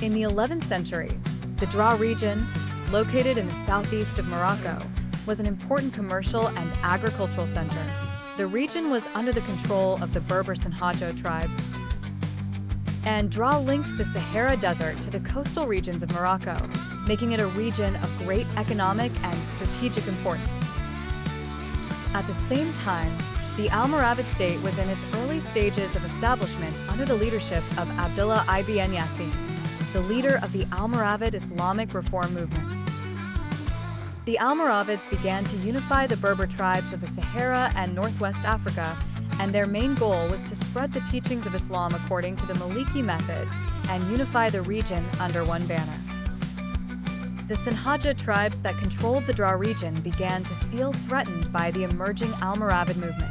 In the 11th century, the Draa region, located in the southeast of Morocco, was an important commercial and agricultural center. The region was under the control of the Berber Sanhaja tribes, and Draa linked the Sahara Desert to the coastal regions of Morocco, making it a region of great economic and strategic importance. At the same time, the Almoravid state was in its early stages of establishment under the leadership of Abdullah ibn Yassin, the leader of the Almoravid Islamic reform movement. The Almoravids began to unify the Berber tribes of the Sahara and Northwest Africa, and their main goal was to spread the teachings of Islam according to the Maliki method and unify the region under one banner. The Sanhaja tribes that controlled the Draa region began to feel threatened by the emerging Almoravid movement.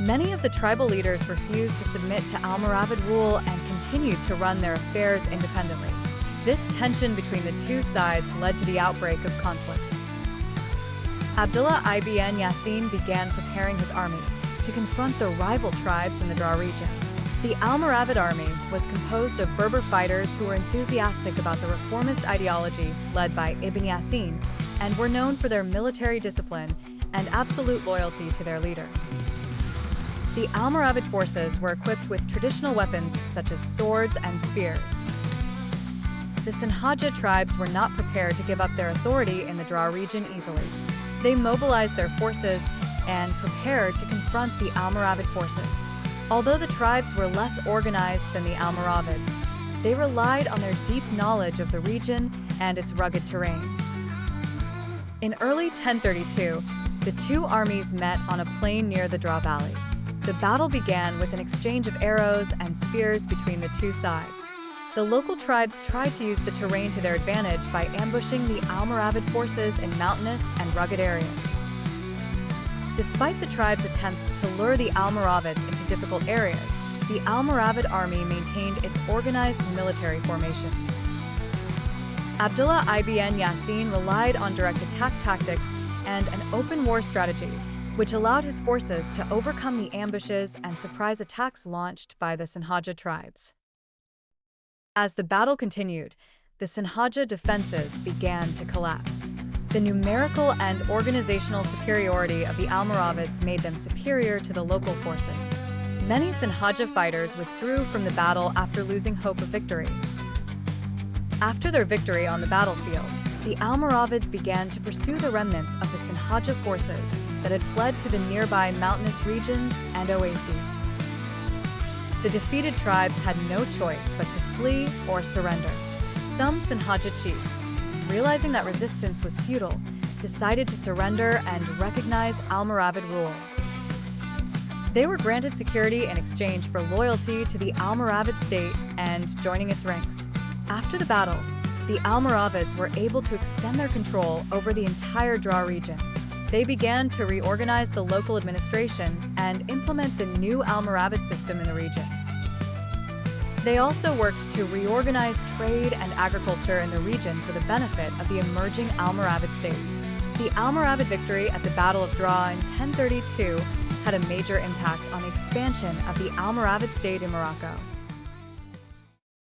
Many of the tribal leaders refused to submit to Almoravid rule and continued to run their affairs independently. This tension between the two sides led to the outbreak of conflict. Abdullah ibn Yassin began preparing his army to confront the rival tribes in the Draa region. The Almoravid army was composed of Berber fighters who were enthusiastic about the reformist ideology led by Ibn Yassin and were known for their military discipline and absolute loyalty to their leader. The Almoravid forces were equipped with traditional weapons such as swords and spears. The Sanhaja tribes were not prepared to give up their authority in the Draa region easily. They mobilized their forces and prepared to confront the Almoravid forces. Although the tribes were less organized than the Almoravids, they relied on their deep knowledge of the region and its rugged terrain. In early 1032, the two armies met on a plain near the Draa Valley. The battle began with an exchange of arrows and spears between the two sides. The local tribes tried to use the terrain to their advantage by ambushing the Almoravid forces in mountainous and rugged areas. Despite the tribes' attempts to lure the Almoravids into difficult areas, the Almoravid army maintained its organized military formations. Abdullah ibn Yassin relied on direct attack tactics and an open war strategy, which allowed his forces to overcome the ambushes and surprise attacks launched by the Sanhaja tribes. As the battle continued, the Sanhaja defenses began to collapse. The numerical and organizational superiority of the Almoravids made them superior to the local forces. Many Sanhaja fighters withdrew from the battle after losing hope of victory. After their victory on the battlefield, the Almoravids began to pursue the remnants of the Sanhaja forces that had fled to the nearby mountainous regions and oases. The defeated tribes had no choice but to flee or surrender. Some Sanhaja chiefs, realizing that resistance was futile, decided to surrender and recognize Almoravid rule. They were granted security in exchange for loyalty to the Almoravid state and joining its ranks. After the battle, the Almoravids were able to extend their control over the entire Draa region. They began to reorganize the local administration and implement the new Almoravid system in the region. They also worked to reorganize trade and agriculture in the region for the benefit of the emerging Almoravid state. The Almoravid victory at the Battle of Draa in 1032 had a major impact on the expansion of the Almoravid state in Morocco.